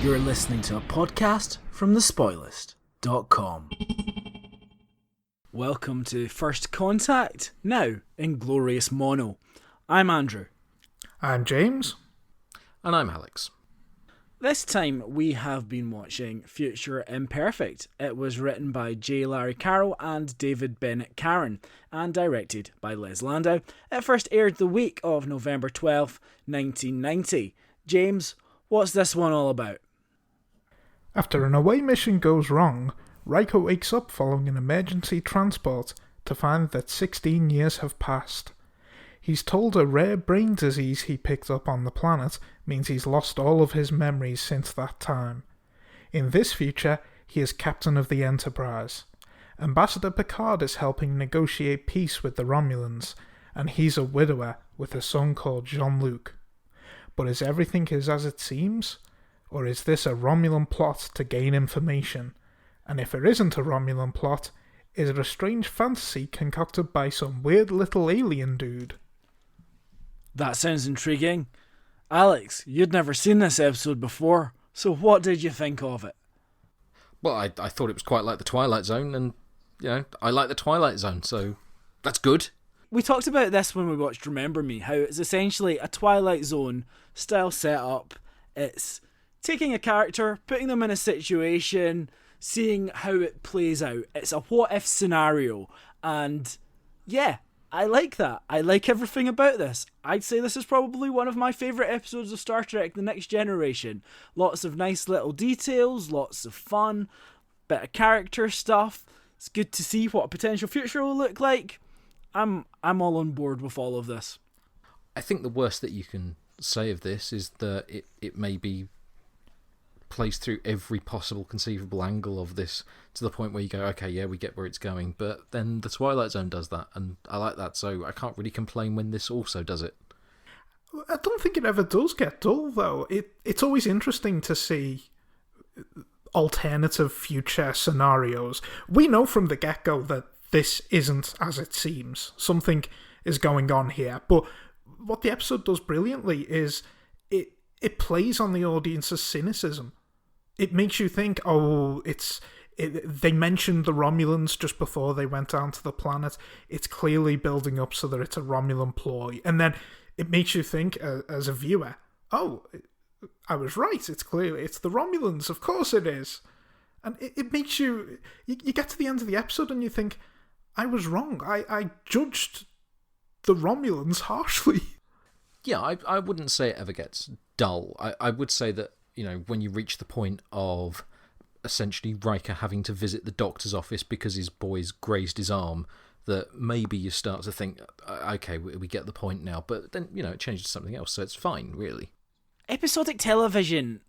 You're listening to a podcast from thespoilist.com. Welcome to First Contact, now in glorious mono. I'm Andrew. I'm James. And I'm Alex. This time we have been watching Future Imperfect. It was written by J. Larry Carroll and David Bennett Caron, and directed by Les Landau. It first aired the week of November 12th, 1990. James, what's this one all about? After an away mission goes wrong, Riker wakes up following an emergency transport to find that 16 years have passed. He's told a rare brain disease he picked up on the planet means he's lost all of his memories since that time. In this future, he is captain of the Enterprise. Ambassador Picard is helping negotiate peace with the Romulans, and he's a widower with a son called Jean Luc. But is everything as it seems? Or is this a Romulan plot to gain information? And if it isn't a Romulan plot, is it a strange fantasy concocted by some weird little alien dude? That sounds intriguing. Alex, you'd never seen this episode before, so what did you think of it? Well, I thought it was quite like the Twilight Zone, and, I like the Twilight Zone, so that's good. We talked about this when we watched Remember Me, how it's essentially a Twilight Zone style setup. It's taking a character, putting them in a situation, seeing how it plays out. It's a what-if scenario, and yeah, I like that. I like everything about this. I'd say this is probably one of my favourite episodes of Star Trek The Next Generation. Lots of nice little details, lots of fun, bit of character stuff. It's good to see what a potential future will look like. I'm all on board with all of this. I think the worst that you can say of this is that it maybe plays through every possible conceivable angle of this to the point where you go, okay, yeah, we get where it's going, but then the Twilight Zone does that, and I like that, so I can't really complain when this also does it. I don't think it ever does get dull, though. It's always interesting to see alternative future scenarios. We know from the get-go that this isn't as it seems. Something is going on here, but what the episode does brilliantly is it plays on the audience's cynicism. It makes you think, they mentioned the Romulans just before they went down to the planet. It's clearly building up so that it's a Romulan ploy. And then it makes you think, as a viewer, I was right. It's the Romulans. Of course it is. And it makes you get to the end of the episode and you think, I was wrong. I judged the Romulans harshly. Yeah, I wouldn't say it ever gets dull. I would say that, when you reach the point of essentially Riker having to visit the doctor's office because his boy's grazed his arm, that maybe you start to think, okay, we get the point now. But then, it changes to something else, so it's fine, really. Episodic Television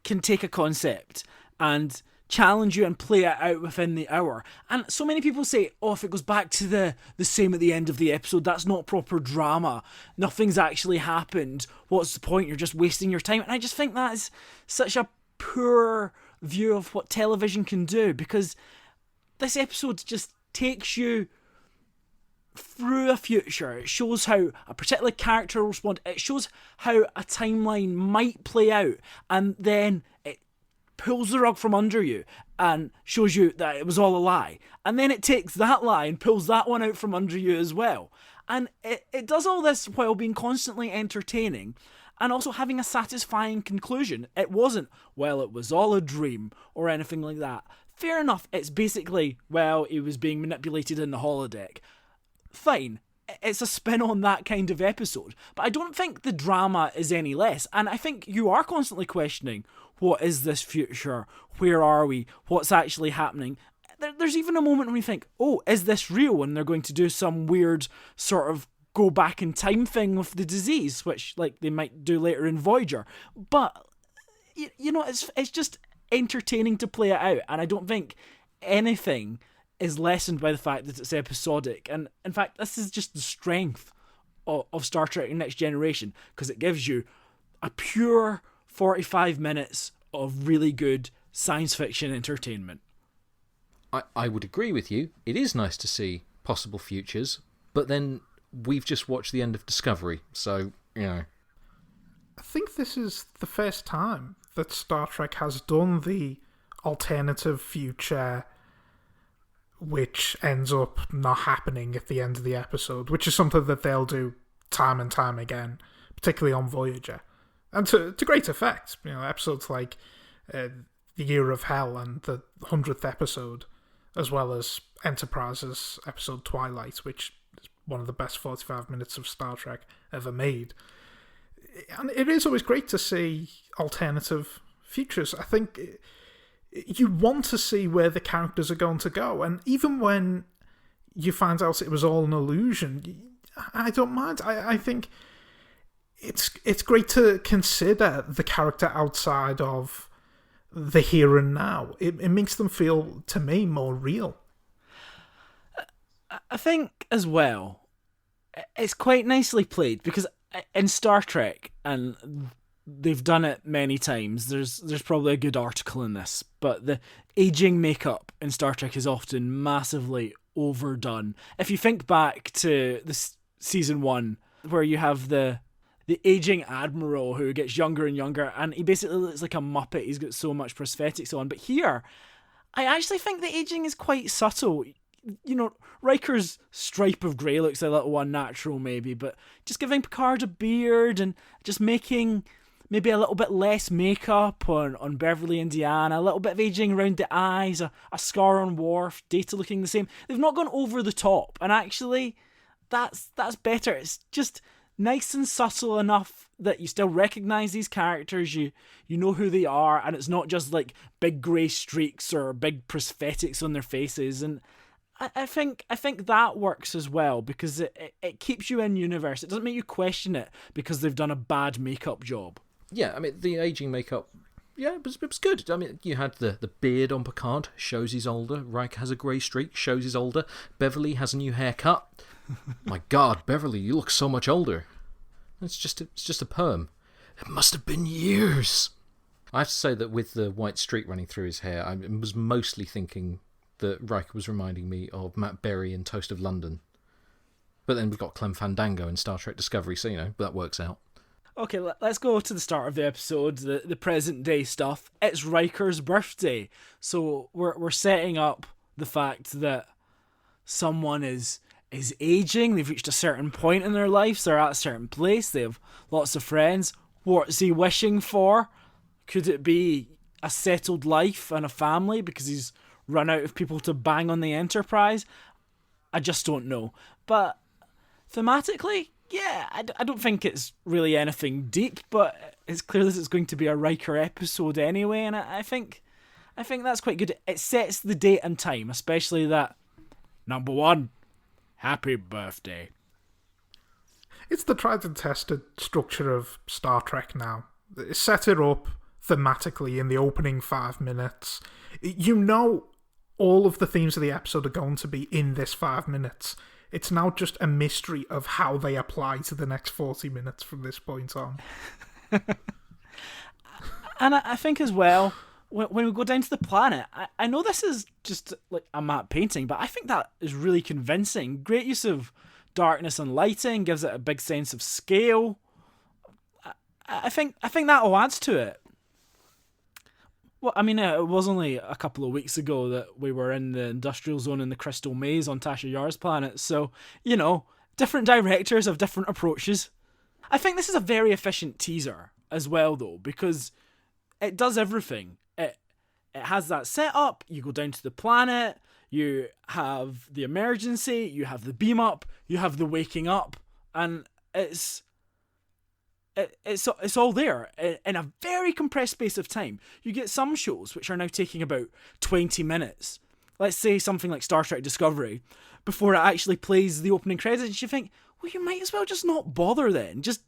can take a concept and challenge you and play it out within the hour. And so many people say, if it goes back to the same at the end of the episode, that's not proper drama. Nothing's actually happened. What's the point? You're just wasting your time. And I just think that is such a poor view of what television can do, because this episode just takes you through a future. It shows how a particular character will respond. It shows how a timeline might play out, and then it pulls the rug from under you and shows you that it was all a lie. And then it takes that lie and pulls that one out from under you as well. And it does all this while being constantly entertaining and also having a satisfying conclusion. It wasn't, it was all a dream or anything like that. Fair enough, it's basically, he was being manipulated in the holodeck. Fine. It's a spin on that kind of episode. But I don't think the drama is any less. And I think you are constantly questioning, what is this future? Where are we? What's actually happening? There's even a moment when we think, is this real? And they're going to do some weird sort of go back in time thing with the disease, which they might do later in Voyager. But, it's just entertaining to play it out. And I don't think anything is lessened by the fact that it's episodic. And in fact, this is just the strength of Star Trek Next Generation, because it gives you a pure 45 minutes of really good science fiction entertainment. I would agree with you. It is nice to see possible futures, but then we've just watched the end of Discovery, so, I think this is the first time that Star Trek has done the alternative future which ends up not happening at the end of the episode, which is something that they'll do time and time again, particularly on Voyager. And to great effect. Episodes like The Year of Hell and the 100th episode, as well as Enterprise's episode Twilight, which is one of the best 45 minutes of Star Trek ever made. And it is always great to see alternative futures. I think you want to see where the characters are going to go, and even when you find out it was all an illusion, I don't mind. I think it's great to consider the character outside of the here and now. It makes them feel, to me, more real. I think as well, it's quite nicely played, because in Star Trek, and they've done it many times, there's probably a good article in this, but the aging makeup in Star Trek is often massively overdone. If you think back to the season 1, where you have the aging admiral who gets younger and younger, and he basically looks like a Muppet. He's got so much prosthetics on. But here, I actually think the aging is quite subtle. Riker's stripe of grey looks a little unnatural maybe, but just giving Picard a beard and just making maybe a little bit less makeup on Beverly and Deanna, a little bit of aging around the eyes, a scar on Worf, Data looking the same. They've not gone over the top, and actually that's better. It's just nice and subtle enough that you still recognise these characters, you know who they are, and it's not just like big grey streaks or big prosthetics on their faces. And I think that works as well, because it keeps you in universe. It doesn't make you question it because they've done a bad makeup job. Yeah, I mean, the aging makeup, yeah, it was good. I mean, you had the beard on Picard, shows he's older. Riker has a grey streak, shows he's older. Beverly has a new haircut. My God, Beverly, you look so much older. It's just a perm. It must have been years. I have to say that with the white streak running through his hair, I was mostly thinking that Riker was reminding me of Matt Berry in Toast of London. But then we've got Clem Fandango in Star Trek Discovery, so, that works out. Okay, let's go to the start of the episode, the present day stuff. It's Riker's birthday. So we're setting up the fact that someone is aging. They've reached a certain point in their lives. They're at a certain place. They have lots of friends. What's he wishing for? Could it be a settled life and a family because he's run out of people to bang on the Enterprise? I just don't know. But thematically, yeah, I don't think it's really anything deep, but it's clear that it's going to be a Riker episode anyway, and I think that's quite good. It sets the date and time, especially that number 1, happy birthday. It's the tried and tested structure of Star Trek now. Set it up thematically in the opening 5 minutes. All of the themes of the episode are going to be in this 5 minutes. It's now just a mystery of how they apply to the next 40 minutes from this point on. And I think as well, when we go down to the planet, I know this is just like a map painting, but I think that is really convincing. Great use of darkness and lighting, gives it a big sense of scale. I think that all adds to it. Well, I mean, it was only a couple of weeks ago that we were in the industrial zone in the Crystal Maze on Tasha Yar's planet, so, different directors have different approaches. I think this is a very efficient teaser as well, though, because it does everything. It has that setup, you go down to the planet, you have the emergency, you have the beam up, you have the waking up, and it's all there in a very compressed space of time. You get some shows which are now taking about 20 minutes. Let's say something like Star Trek Discovery, before it actually plays the opening credits. You think, well, you might as well just not bother then. Just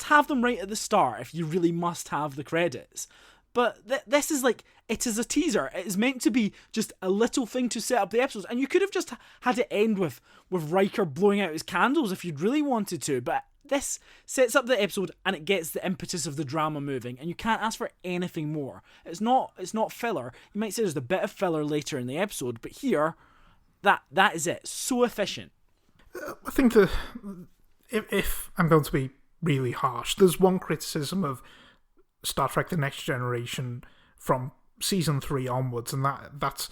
have them right at the start if you really must have the credits. But this is like, it is a teaser. It is meant to be just a little thing to set up the episodes. And you could have just had it end with Riker blowing out his candles if you'd really wanted to. But this sets up the episode and it gets the impetus of the drama moving, and you can't ask for anything more. It's not filler. You might say there's a bit of filler later in the episode, but here, that is it. So efficient. I think if I'm going to be really harsh. There's one criticism of Star Trek The Next Generation from season 3 onwards, and that's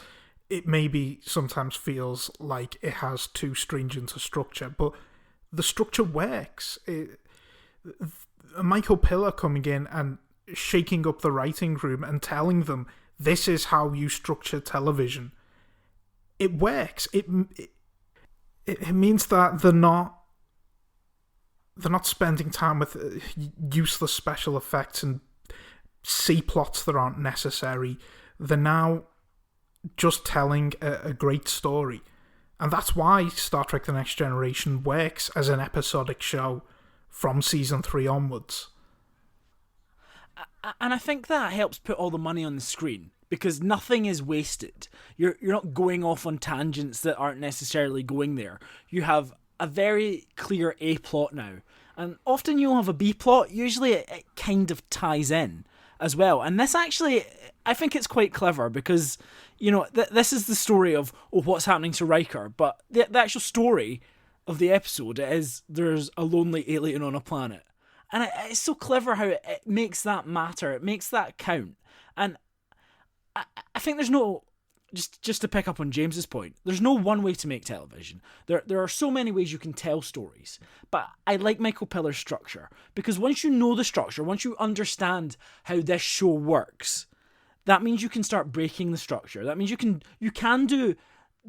it maybe sometimes feels like it has too stringent a structure, but the structure works. Michael Piller coming in and shaking up the writing room and telling them, this is how you structure television. It works. It means that they're not spending time with useless special effects and C-plots that aren't necessary. They're now just telling a great story. And that's why Star Trek The Next Generation works as an episodic show from season 3 onwards. And I think that helps put all the money on the screen, because nothing is wasted. You're not going off on tangents that aren't necessarily going there. You have a very clear A plot now. And often you'll have a B plot. Usually it kind of ties in as well. And this actually, I think it's quite clever, because, you know, this is the story of what's happening to Riker. But the actual story of the episode is there's a lonely alien on a planet. And it's so clever how it makes that matter. It makes that count. And I think there's no... Just to pick up on James's point, there's no one way to make television. There are so many ways you can tell stories. But I like Michael Piller's structure, because once you know the structure, once you understand how this show works, that means you can start breaking the structure. That means you can do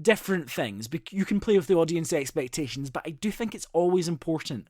different things. You can play with the audience expectations, but I do think it's always important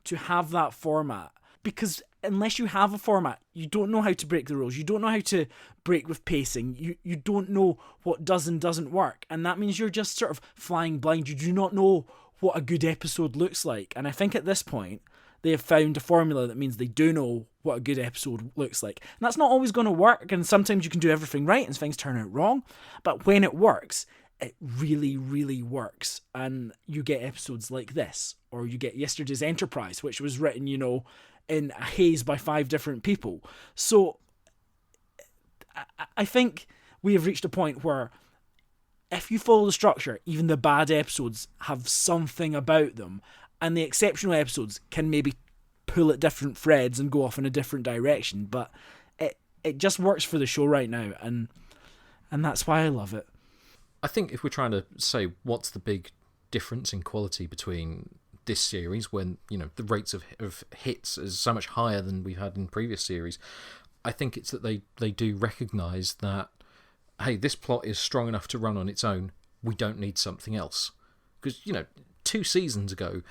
to have that format, because unless you have a format, you don't know how to break the rules. You don't know how to break with pacing. You don't know what does and doesn't work. And that means you're just sort of flying blind. You do not know what a good episode looks like. And I think at this point, they have found a formula that means they do know what a good episode looks like. And that's not always going to work. And sometimes you can do everything right and things turn out wrong. But when it works, it really, really works. And you get episodes like this. Or you get yesterday's Enterprise, which was written, you know, in a haze by 5 different people. So I think we have reached a point where if you follow the structure, even the bad episodes have something about them, and the exceptional episodes can maybe pull at different threads and go off in a different direction, but it just works for the show right now, and that's why I love it. I think if we're trying to say what's the big difference in quality between this series, when, you know, the rates of hits is so much higher than we've had in previous series, I think it's that they do recognise that, hey, this plot is strong enough to run on its own. We don't need something else. Because, you know, 2 seasons ago,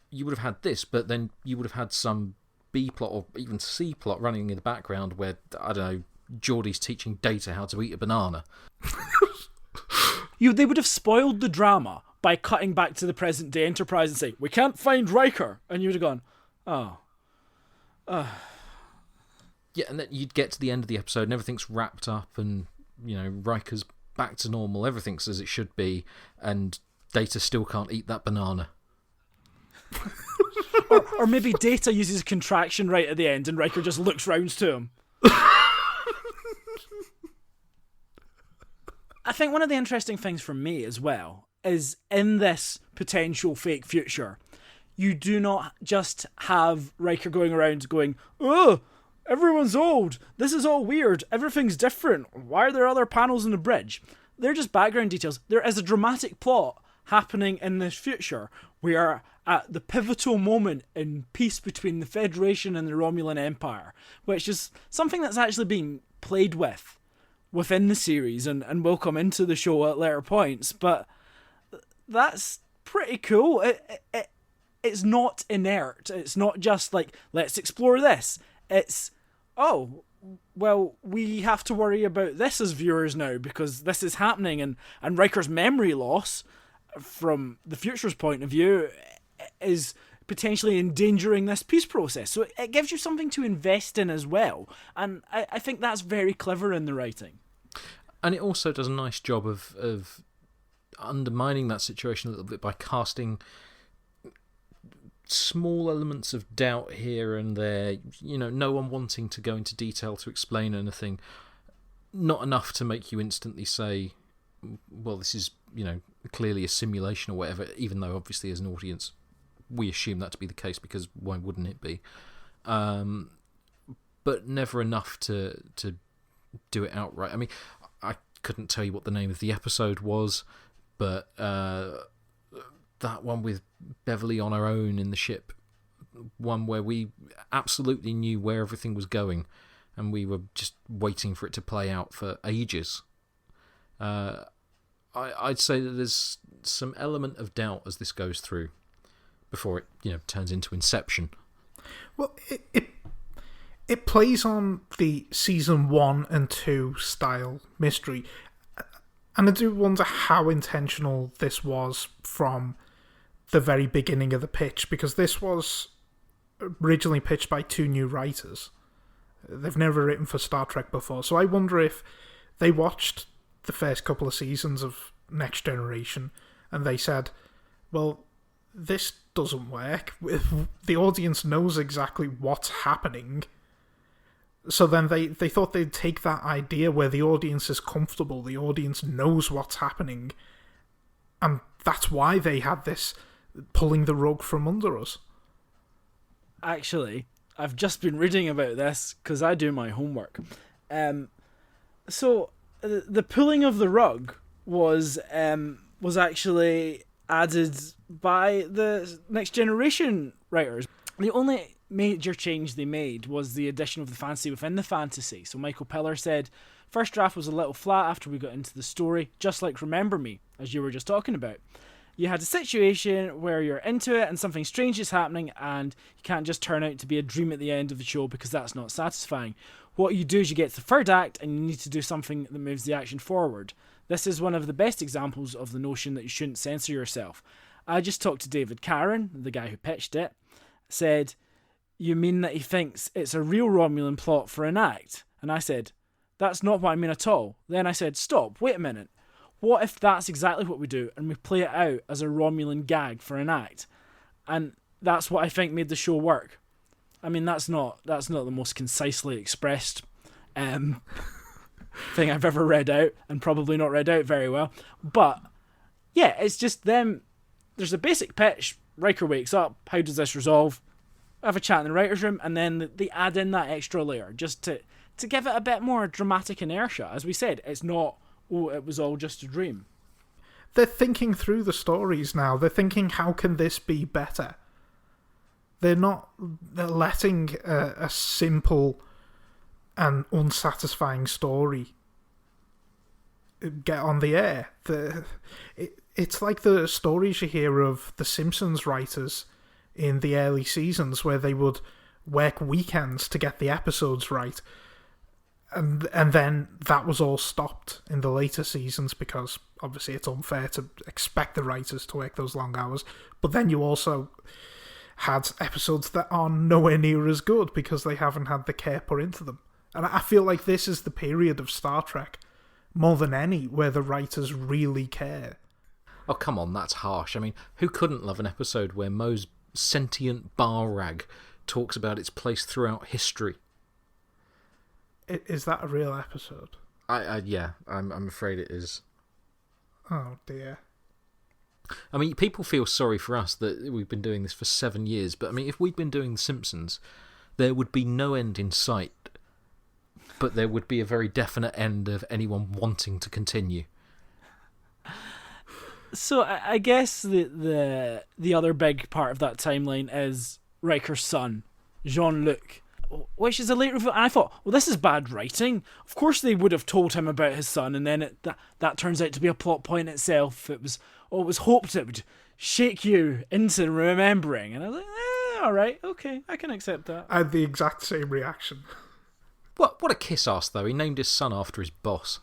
you would have had this, but then you would have had some B plot or even C plot running in the background where, I don't know, Geordie's teaching Data how to eat a banana. They would have spoiled the drama by cutting back to the present day Enterprise and saying, we can't find Riker. And you would have gone, oh. Yeah, and then you'd get to the end of the episode and everything's wrapped up and, you know, Riker's back to normal, everything's as it should be, and Data still can't eat that banana. or maybe Data uses a contraction right at the end and Riker just looks round to him. I think one of the interesting things for me as well is in this potential fake future, you do not just have Riker going around going, oh, everyone's old, this is all weird, everything's different, why are there other panels in the bridge? They're just background details. There is a dramatic plot happening in this future. We are at the pivotal moment in peace between the Federation and the Romulan Empire, which is something that's actually being played with within the series and will come into the show at later points, but that's pretty cool. It's not inert. It's not just like, let's explore this. It's, oh, well, we have to worry about this as viewers now because this is happening, and Riker's memory loss from the future's point of view is potentially endangering this peace process. So it gives you something to invest in as well. And I think that's very clever in the writing. And it also does a nice job of undermining that situation a little bit by casting small elements of doubt here and there. You know, no one wanting to go into detail to explain anything. Not enough to make you instantly say, well, this is, you know, clearly a simulation or whatever, even though obviously as an audience we assume that to be the case because why wouldn't it be? But never enough to do it outright. I mean, I couldn't tell you what the name of the episode was, but that one with Beverly on her own in the ship, one where we absolutely knew where everything was going and we were just waiting for it to play out for ages. I'd say that there's some element of doubt as this goes through before it turns into Inception. Well, it plays on the season 1 and 2 style mystery, and I do wonder how intentional this was from the very beginning of the pitch, because this was originally pitched by 2 new writers. They've never written for Star Trek before, so I wonder if they watched the first couple of seasons of Next Generation and they said, well, this doesn't work. The audience knows exactly what's happening. So then they thought they'd take that idea where the audience is comfortable, the audience knows what's happening, and that's why they had this pulling the rug from under us. Actually, I've just been reading about this because I do my homework. So the pulling of the rug was actually added by the Next Generation writers. The only major change they made was the addition of the fantasy within the fantasy. So Michael Piller said, first draft was a little flat after we got into the story, just like Remember Me, as you were just talking about. You had a situation where you're into it and something strange is happening and you can't just turn out to be a dream at the end of the show because that's not satisfying. What you do is you get to the third act and you need to do something that moves the action forward. This is one of the best examples of the notion that you shouldn't censor yourself. I just talked to David Caron, the guy who pitched it, said, you mean that he thinks it's a real Romulan plot for an act? And I said, that's not what I mean at all. Then I said, stop, wait a minute. What if that's exactly what we do and we play it out as a Romulan gag for an act? And that's what I think made the show work. I mean, that's not the most concisely expressed thing I've ever read out, and probably not read out very well. But yeah, it's just them. There's a basic pitch. Riker wakes up. How does this resolve? Have a chat in the writer's room, and then they add in that extra layer just to give it a bit more dramatic inertia. As we said, it's not, oh, it was all just a dream. They're thinking through the stories now. They're thinking, how can this be better? They're letting a simple and unsatisfying story get on the air. It's like the stories you hear of the Simpsons writers in the early seasons where they would work weekends to get the episodes right. And then that was all stopped in the later seasons because obviously it's unfair to expect the writers to work those long hours. But then you also had episodes that are nowhere near as good because they haven't had the care put into them. And I feel like this is the period of Star Trek, more than any, where the writers really care. Oh, come on, that's harsh. I mean, who couldn't love an episode where Moe's sentient bar rag talks about its place throughout history? Is that a real episode? Yeah, I'm afraid it is. Oh, dear. I mean, people feel sorry for us that we've been doing this for 7 years, but I mean, if we'd been doing The Simpsons, there would be no end in sight, but there would be a very definite end of anyone wanting to continue. So I guess the other big part of that timeline is Riker's son, Jean Luc, which is a late reveal. And I thought, well, this is bad writing. Of course they would have told him about his son, and then that turns out to be a plot point itself. It was hoped it would shake you into remembering. And I was like, all right, okay, I can accept that. I had the exact same reaction. What a kiss-ass, though. He named his son after his boss.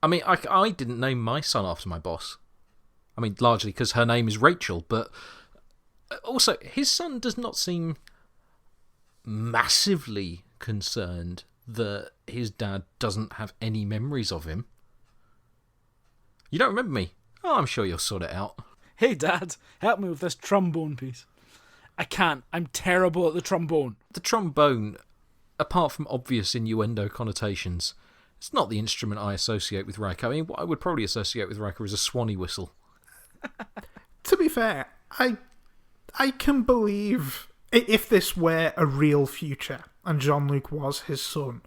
I mean, I didn't name my son after my boss. I mean, largely because her name is Rachel, but also, his son does not seem massively concerned that his dad doesn't have any memories of him. You don't remember me? Oh, I'm sure you'll sort it out. Hey, Dad, help me with this trombone piece. I can't. I'm terrible at the trombone. The trombone, apart from obvious innuendo connotations, it's not the instrument I associate with Riker. I mean, what I would probably associate with Riker is a swanee whistle. To be fair, I can believe if this were a real future and Jean Luc was his son,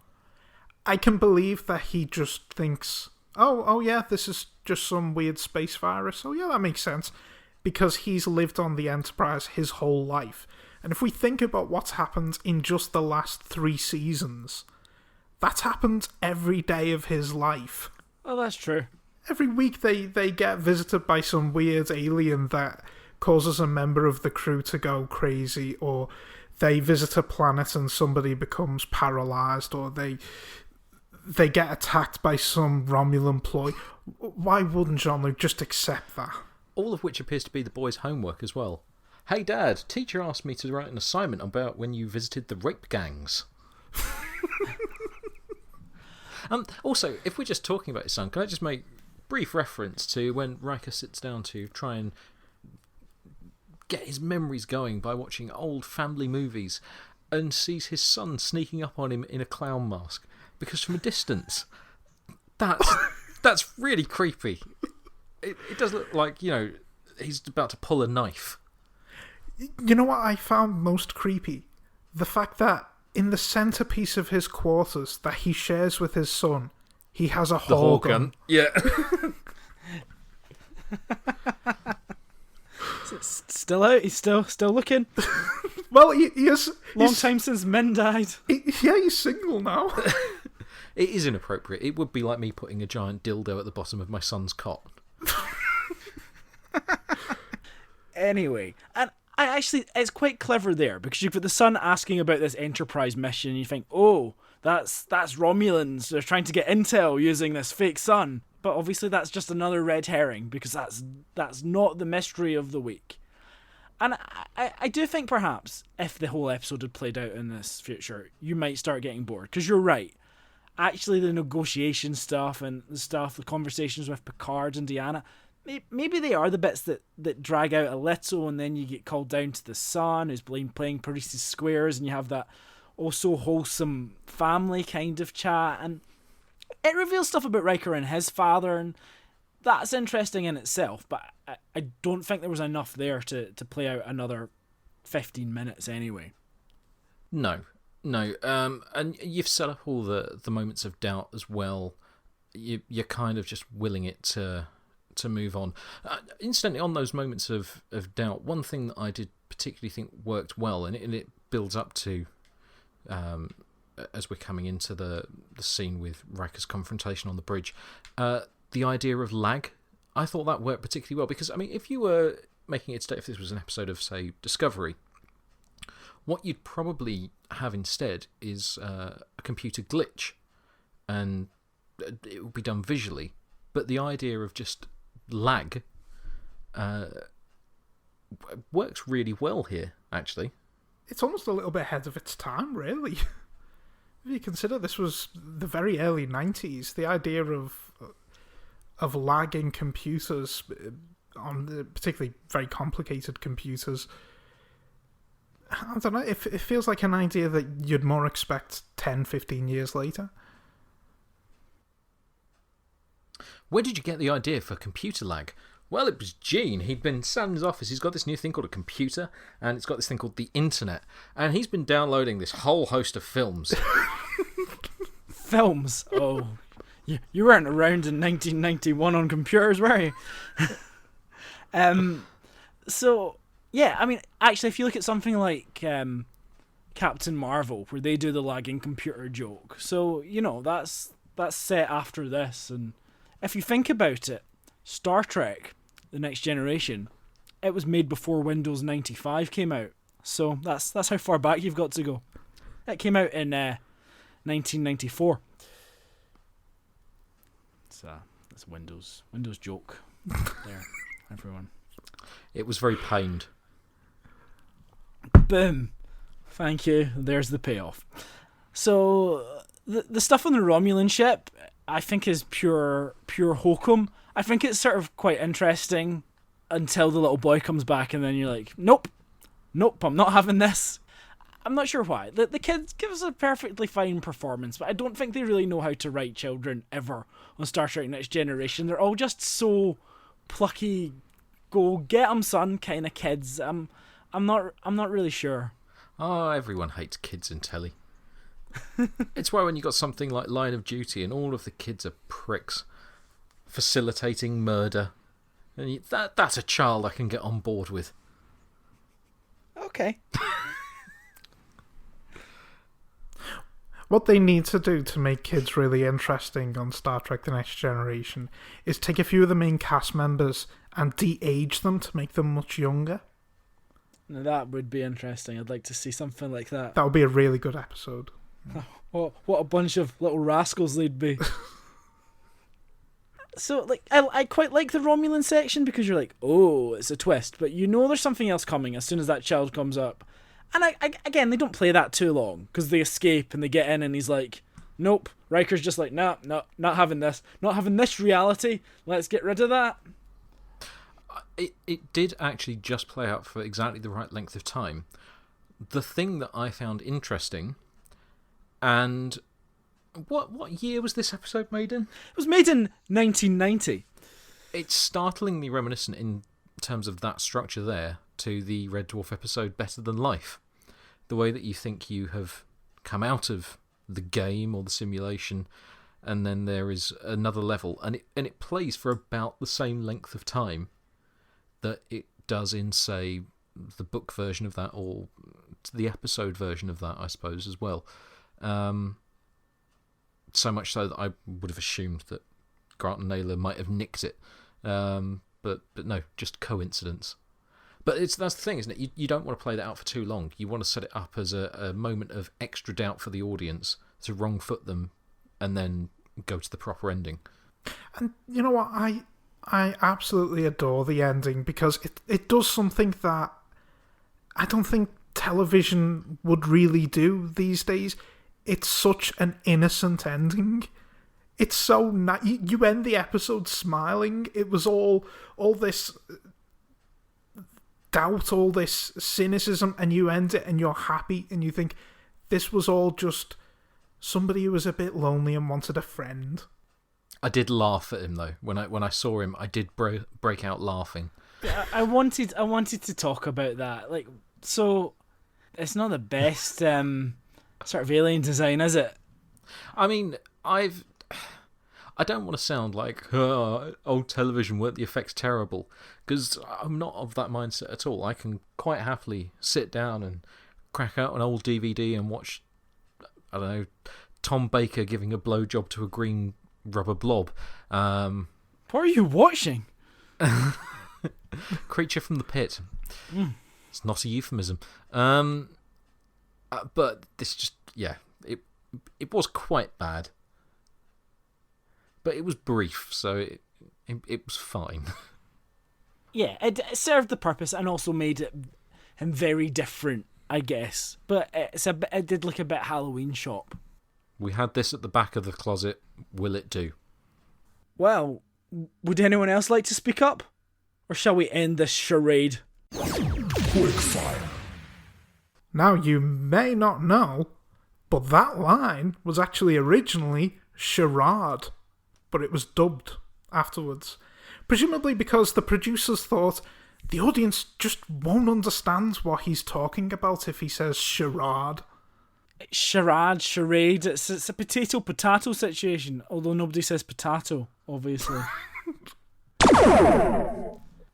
I can believe that he just thinks, oh yeah, this is just some weird space virus. Oh yeah, that makes sense. Because he's lived on the Enterprise his whole life. And if we think about what's happened in just the last 3 seasons, that's happened every day of his life. Oh, that's true. Every week they get visited by some weird alien that causes a member of the crew to go crazy, or they visit a planet and somebody becomes paralyzed, or they get attacked by some Romulan ploy. Why wouldn't Jean-Luc just accept that? All of which appears to be the boys' homework as well. Hey Dad, teacher asked me to write an assignment about when you visited the rape gangs. Also, if we're just talking about his son, can I just make brief reference to when Riker sits down to try and get his memories going by watching old family movies and sees his son sneaking up on him in a clown mask? Because from a distance, that's really creepy. It does look like, he's about to pull a knife. You know what I found most creepy? The fact that in the centerpiece of his quarters that he shares with his son, he has a Hall gun. Yeah. Still out? He's still looking? Well, he is... Long time since men died. He's single now. It is inappropriate. It would be like me putting a giant dildo at the bottom of my son's cot. Anyway, and it's quite clever there, because you've got the son asking about this Enterprise mission, and you think, oh, that's Romulans. They're trying to get intel using this fake son. But obviously that's just another red herring, because that's not the mystery of the week. And I do think perhaps if the whole episode had played out in this future, you might start getting bored, because you're right. Actually, the negotiation stuff and the conversations with Picard and Deanna, maybe they are the bits that drag out a little, and then you get called down to the son who's playing Paresis Squares, and you have that also wholesome family kind of chat, and it reveals stuff about Riker and his father, and that's interesting in itself, but I don't think there was enough there to play out another 15 minutes anyway. No. And you've set up all the moments of doubt as well. You're kind of just willing it to move on. Incidentally, on those moments of doubt, one thing that I did particularly think worked well, and it builds up to, as we're coming into the scene with Riker's confrontation on the bridge, the idea of lag. I thought that worked particularly well, because, I mean, if you were making it today, if this was an episode of, say, Discovery, what you'd probably have instead is a computer glitch, and it will be done visually, but the idea of just lag works really well here, actually. It's almost a little bit ahead of its time, really. If you consider this was the very early 90s, the idea of lagging computers on the particularly very complicated computers, I don't know, it feels like an idea that you'd more expect 10, 15 years later. Where did you get the idea for computer lag? Well, it was Gene. He'd been sat in his office. He's got this new thing called a computer, and it's got this thing called the internet. And he's been downloading this whole host of films. Films? Oh, you weren't around in 1991 on computers, were you? So, yeah, I mean, actually, if you look at something like Captain Marvel, where they do the lagging computer joke, so, that's set after this, and if you think about it, Star Trek, The Next Generation, it was made before Windows 95 came out. So that's how far back you've got to go. It came out in 1994. It's a Windows joke there, everyone. It was very pained. Boom. Thank you. There's the payoff. So the stuff on the Romulan ship, I think, is pure hokum. I think it's sort of quite interesting until the little boy comes back, and then you're like, nope, I'm not having this. I'm not sure why. The kids give us a perfectly fine performance, but I don't think they really know how to write children ever on Star Trek Next Generation. They're all just so plucky, go get 'em, son kind of kids. I'm not really sure. Oh, everyone hates kids in telly. It's why when you got something like Line of Duty and all of the kids are pricks facilitating murder, and that's a child I can get on board with. Okay. What they need to do to make kids really interesting on Star Trek The Next Generation is take a few of the main cast members and de-age them to make them much younger. Now that would be interesting. I'd like to see something like that. That would be a really good episode. What a bunch of little rascals they'd be. So, like, I quite like the Romulan section because you're like, oh, it's a twist, but you know there's something else coming as soon as that child comes up. And again, they don't play that too long because they escape and they get in and he's like, nope. Riker's just like, no, not having this. Not having this reality. Let's get rid of that. It did actually just play out for exactly the right length of time. The thing that I found interesting, and what year was this episode made in? It was made in 1990. It's startlingly reminiscent in terms of that structure there to the Red Dwarf episode Better Than Life. The way that you think you have come out of the game or the simulation, and then there is another level, and it plays for about the same length of time that it does in, say, the book version of that, or the episode version of that, I suppose, as well. So much so that I would have assumed that Grant and Naylor might have nicked it. But no, just coincidence. But that's the thing, isn't it? You don't want to play that out for too long. You want to set it up as a moment of extra doubt for the audience to wrong foot them and then go to the proper ending. And you know what? I absolutely adore the ending because it does something that I don't think television would really do these days. It's such an innocent ending. It's so you end the episode smiling. It was all this doubt, all this cynicism, and you end it and you're happy and you think this was all just somebody who was a bit lonely and wanted a friend. I did laugh at him though. When I saw him, I did break out laughing. I wanted to talk about that. Like, so it's not the best sort of alien design, is it? I mean, I don't want to sound like, old television, weren't the effects terrible? Because I'm not of that mindset at all. I can quite happily sit down and crack out an old DVD and watch, I don't know, Tom Baker giving a blowjob to a green rubber blob. What are you watching? Creature from the Pit. It's not a euphemism. But this just, yeah, it was quite bad. But it was brief, so it was fine. Yeah, it served the purpose and also made him very different, I guess. But it did look a bit Halloween shop. We had this at the back of the closet. Will it do? Well, would anyone else like to speak up? Or shall we end this charade? Quickfire. Now, you may not know, but that line was actually originally charade, but it was dubbed afterwards. Presumably because the producers thought the audience just won't understand what he's talking about if he says charade. Charade. It's a potato situation, although nobody says potato, obviously.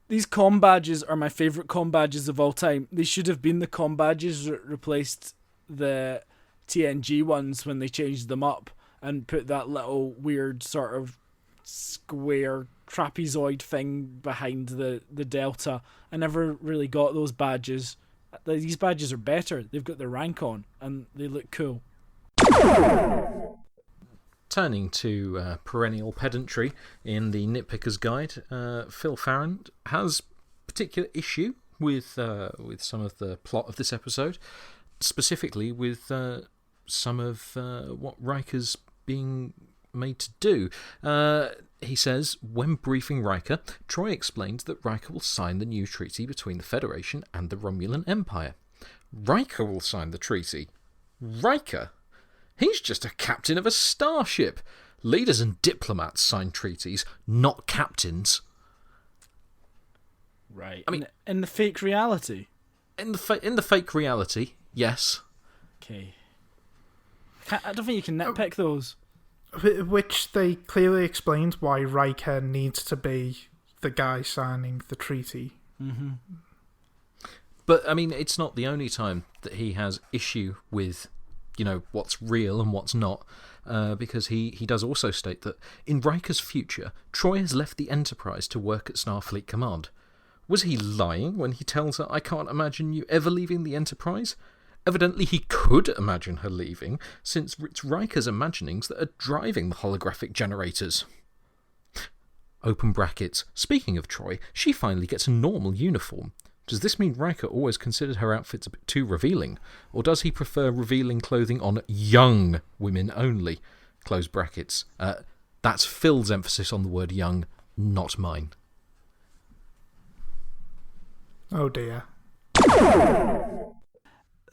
These comm badges are my favourite comm badges of all time. They should have been the comm badges that replaced the TNG ones when they changed them up and put that little weird sort of square trapezoid thing behind the delta. I never really got those badges. These badges are better. They've got the rank on and they look cool. Turning to perennial pedantry in the Nitpicker's Guide, Phil Farrand has particular issue with some of the plot of this episode, specifically with some of what Riker's being made to do. He says, when briefing Riker, Troy explained that Riker will sign the new treaty between the Federation and the Romulan Empire. Riker will sign the treaty? Riker? He's just a captain of a starship. Leaders and diplomats sign treaties, not captains. Right. I mean, in the fake reality. in the fake reality, yes. Okay. I don't think you can nitpick those. Which they clearly explained why Riker needs to be the guy signing the treaty. Mm-hmm. But, I mean, it's not the only time that he has issue with, what's real and what's not, because he does also state that in Riker's future, Troy has left the Enterprise to work at Starfleet Command. Was he lying when he tells her, "I can't imagine you ever leaving the Enterprise"? Evidently he could imagine her leaving, since it's Riker's imaginings that are driving the holographic generators. Open brackets. Speaking of Troy, she finally gets a normal uniform. Does this mean Riker always considered her outfits a bit too revealing? Or does he prefer revealing clothing on young women only? Close brackets. That's Phil's emphasis on the word young, not mine. Oh dear.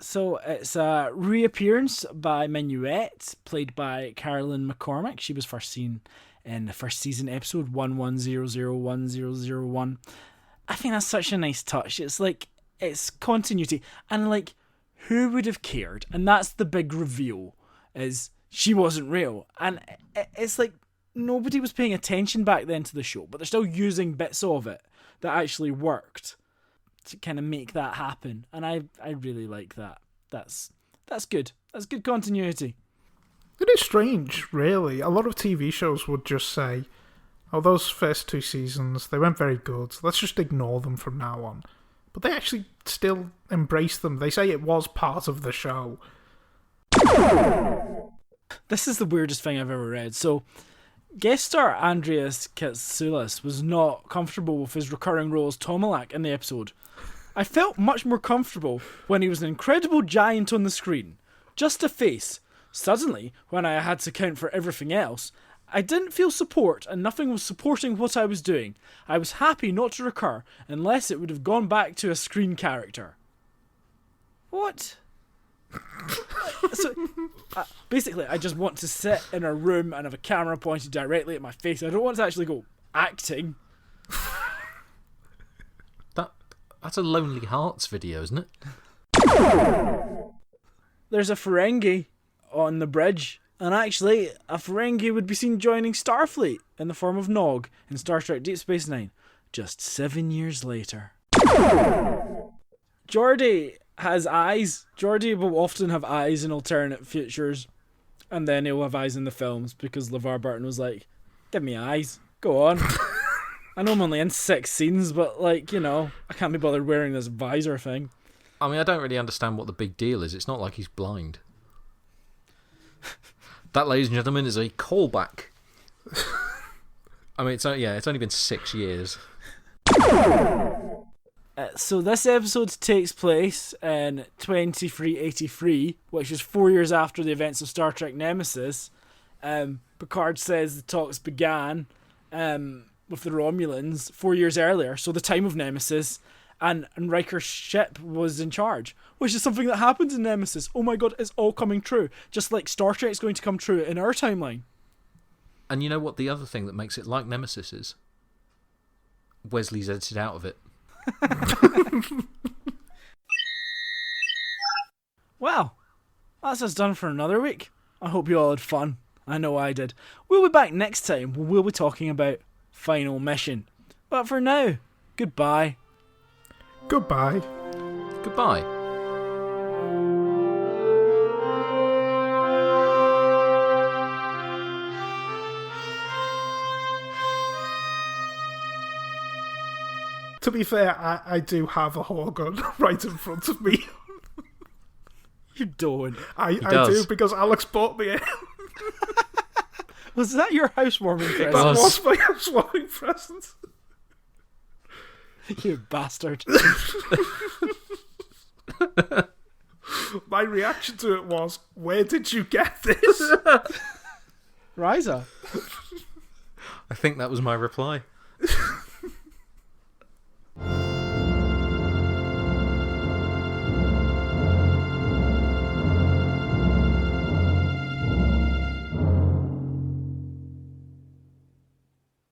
So it's a reappearance by Minuet, played by Carolyn McCormick. She was first seen in the first season episode 11001001. I think that's such a nice touch. It's like, it's continuity. And like, who would have cared? And that's the big reveal, is she wasn't real. And it's like, nobody was paying attention back then to the show, but they're still using bits of it that actually worked to kind of make that happen. And I really like that. That's good. That's good continuity. It is strange, really. A lot of TV shows would just say, "Oh, those first 2 seasons, they weren't very good. Let's just ignore them from now on." But they actually still embrace them. They say it was part of the show. This is the weirdest thing I've ever read. So, guest star Andreas Katsoulis was not comfortable with his recurring role as Tomalak in the episode. "I felt much more comfortable when he was an incredible giant on the screen. Just a face. Suddenly, when I had to count for everything else, I didn't feel support and nothing was supporting what I was doing. I was happy not to recur unless it would have gone back to a screen character." What? So, basically, I just want to sit in a room and have a camera pointed directly at my face. I don't want to actually go acting. That's a Lonely Hearts video, isn't it? There's a Ferengi on the bridge, and actually, a Ferengi would be seen joining Starfleet in the form of Nog in Star Trek Deep Space Nine, just 7 years later. Geordi has eyes. Geordi will often have eyes in alternate futures, and then he'll have eyes in the films because LeVar Burton was like, "Give me eyes. Go on." I know I'm only in 6 scenes, but I can't be bothered wearing this visor thing. I mean, I don't really understand what the big deal is. It's not like he's blind. That, ladies and gentlemen, is a callback. I mean, it's only been 6 years. So this episode takes place in 2383, which is 4 years after the events of Star Trek Nemesis. Picard says the talks began with the Romulans 4 years earlier, so the time of Nemesis, and Riker's ship was in charge, which is something that happens in Nemesis. Oh my god, it's all coming true. Just like Star Trek's going to come true in our timeline. And you know what the other thing that makes it like Nemesis is? Wesley's edited out of it. Well, that's us done for another week. I hope you all had fun. I know I did. We'll be back next time when we'll be talking about Final Mission. But for now, goodbye. Goodbye. Goodbye. To be fair, I do have a Horgun right in front of me. You don't. I do, because Alex bought me it. Was that your housewarming present? That was my housewarming present. You bastard. My reaction to it was, "Where did you get this?" Riza. I think that was my reply.